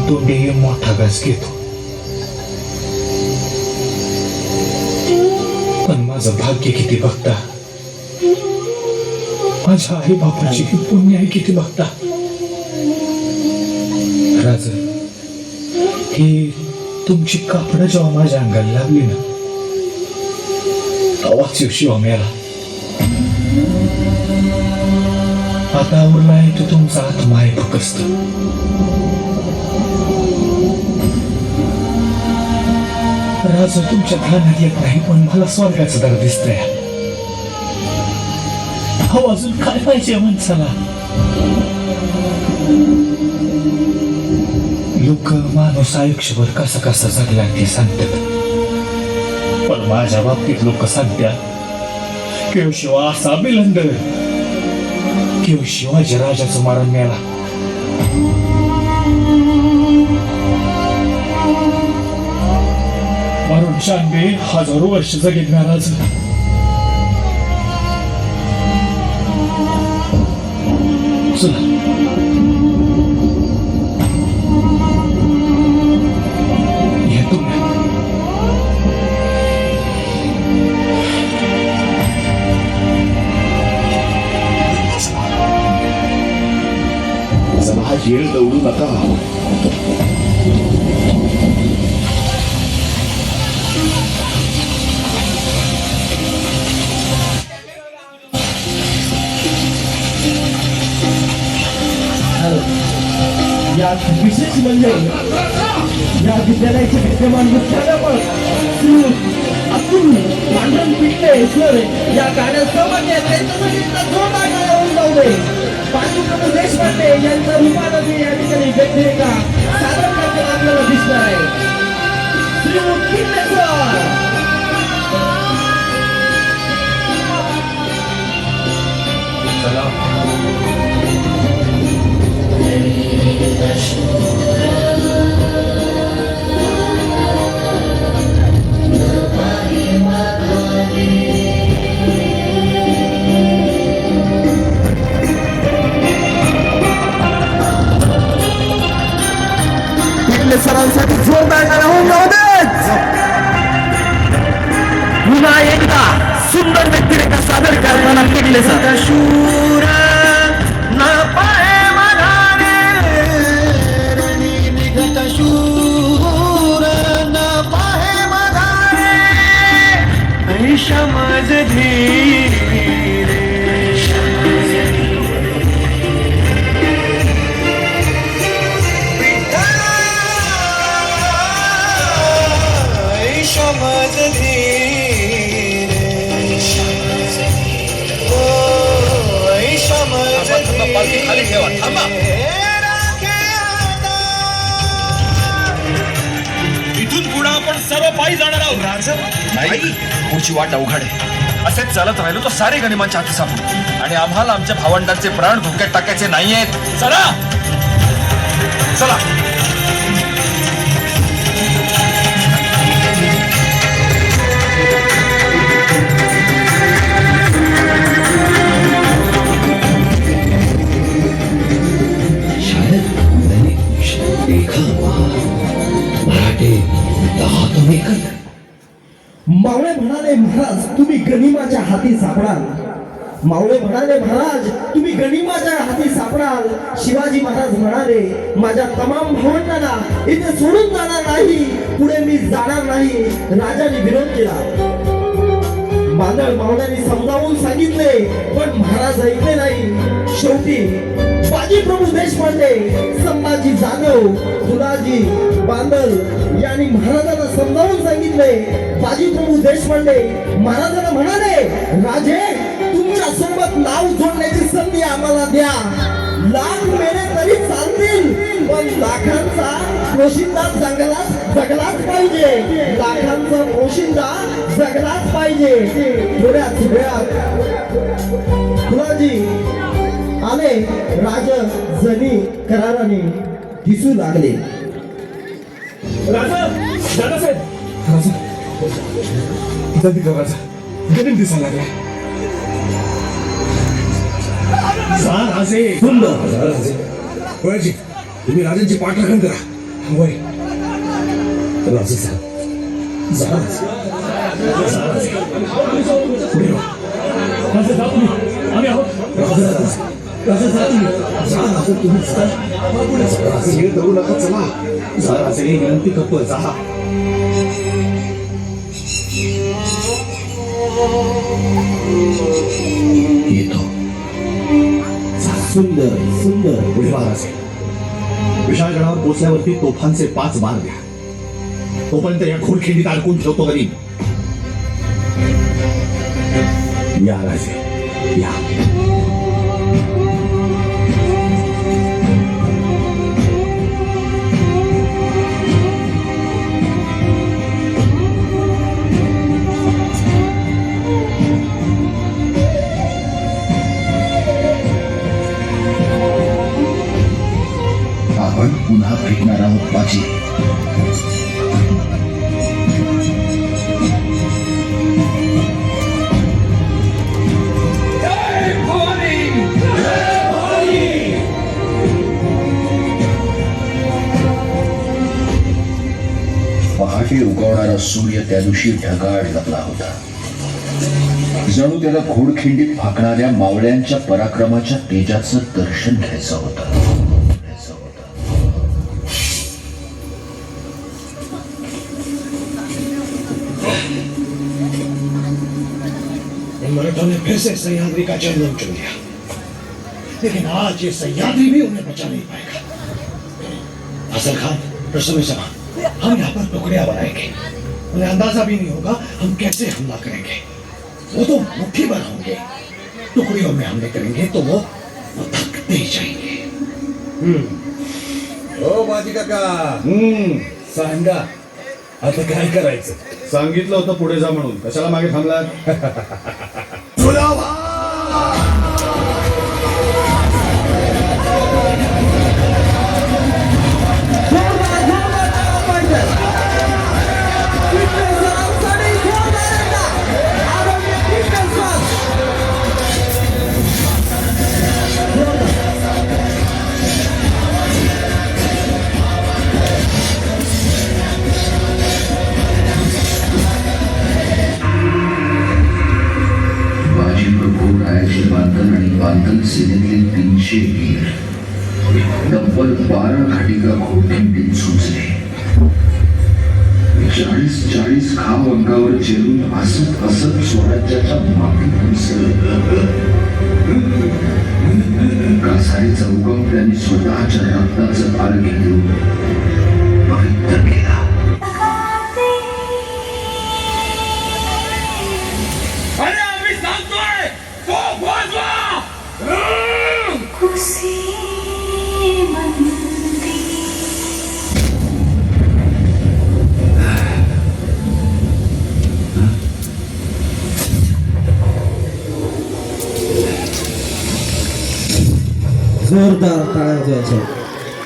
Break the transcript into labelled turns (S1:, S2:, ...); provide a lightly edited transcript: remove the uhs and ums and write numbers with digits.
S1: तोंडी मोठा घास घेतो, पण माझं भाग्य किती बघता, माझ्या आई बापाची पुण्य आहे किती बघता. राज, ही तुमची कापडं जेव्हा माझ्या अंगाला लागली ना, तेव्हाच शिवा मेला. आता उरलाय तो तुमचा आत्मा आहे फक्त. राज, तुमच्या ध्यानात येत नाही, पण मला स्वर्गाचं दर दिसतंय. हो, अजून काय पाहिजे माणसाला? लोक माणूस आयुष्यभर कसा कसा जगला ते सांगतात, पण माझ्या बाबतीत लोक सांगतात की शिवा असा बिलंदर, की शिवाजी राजाचं मरण मिळाला. म्हणून शांबे हजारो वर्ष जगेल महाराज. चला, येतो ना.
S2: चला, हा येळ दौडू नका.
S3: या विशेष म्हणजे या विद्यालयाचे विद्यमान मुख्याध्यापक श्री अतुल पांडुरंग पिंगळे सर या कार्यक्रमाने त्यांच्यासाठी जोरदार टाळ्या होऊन लावले. पांडुप्रभू देशपांडे यांचा रूपाने या ठिकाणी व्यक्तिरेखा सादर करताना आपल्याला दिसणार आहे. श्री पिंगळे सर. सरांसाठी जोरदार टाळ्या होऊन जाऊ देत. पुन्हा एकदा सुंदर व्यक्तिरेखा सादर करताना पिंगळे सर. शूर न पाहे मधारे, निघत शूर न पाहे मधारे, ऐशा माझी
S4: खाली ठेवा, थांबा. इथून पुढे आपण सर्व पायी जाणार आहोत. राज नाही, पुढची वाट अवघड आहे. असेच चालत राहिलो तर सारे गनिमांच्या हाती सापडू आणि आम्हाला आमच्या भावंडांचे प्राण धोक्यात टाकायचे नाहीयेत. चला चला.
S3: मावळे म्हणाले, महाराज तुम्ही गनिमाच्या हाती सापडाल. मावळे म्हणाले, महाराज तुम्ही गनिमाच्या हाती सापडाल. शिवाजी महाराज म्हणाले, माझ्या तमाम भावंडांना इथे सोडून जाणार नाही, पुढे मी जाणार नाही. राजाने विरोध केला. बांदळ मावळ्यांनी समजावून सांगितले, पण महाराज ऐकले नाही. शेवटी बाजीप्रभू देशपांडे, संभाजी जाधव, तुलाजी बांदल यांनी महाराजांना समजावून सांगितले. बाजीप्रभू देशपांडे महाराजांना म्हणाले, राजे तुमच्या सोबत नाव जोडण्याची संधी आम्हाला द्या. लाख मेले तरी चालतील, पण लाखांचा पोशिंदा जगलाच पाहिजे. लाखांचा पोशिंदा जगलाच पाहिजे. थोड्याच वेळात तुलाजी आले. राज जणी कराराने दिसू लागले.
S1: राजा, दादासाहेब, राजा, जल्दी कर राजा, गरीब दिसायला लागला.
S3: राजे सुंदर राजे, तुम्ही राजांची पाठराखण करा.
S1: वय राजे साहेब आम्ही आहोत दगडू नका चला जरासे विनंती करतोय जा येतो
S3: सुंदर सुंदर
S1: पुढे महाराज विशाळगडावर पोचल्यावरती तोफांचे 5 बार द्या तोपर्यंत या खोडखिंडीत अडकून ठेवतो गरीब या राजे या
S2: आपण पुन्हा भेटणार आहोत बाजी पहाटे उगवणारा सूर्य त्या दिवशी ढगाळ लपला होता जणू त्याला खोडखिंडीत फाकणाऱ्या मावळ्यांच्या पराक्रमाच्या तेजाचं दर्शन घ्यायचं होतं
S5: मराठों ने फिर से सह्याद्री का जंगल चुन लिया लेकिन आज ये सह्याद्री भी उन्हें बचा नहीं पाएगा असल खान रसोई सभा हम यहाँ पर टुकड़ियां बनाएंगे उन्हें अंदाजा भी नहीं होगा हम कैसे हमला करेंगे वो तो मुट्ठी भर होंगे टुकड़ियों में हमले करेंगे तो वो थकते ही जाएंगे
S6: हो माझी काका सांगा आता काय करायचं
S1: सांगितलं होतं पुढे जा म्हणून कशाला मागे थांबलात
S2: बाजी प्रभू रायाचे बांधन आणि बांधन सेनेतले 300 वीर तब्बल 12 घाटिका खोडखिंडीत झुंजले 40 खांब अंगावर चेरून हसत हसत स्वराज्याच्या मातीत मिसळले कासारीचा उगम त्यांनी स्वतःच्या रक्ताचं अर्घ्य देऊन पवित्र केला
S4: अरे आम्ही सांगतोय तो वाजवा
S7: खुशी मनती
S3: जोरदार टाळ्या वाजवायच्या.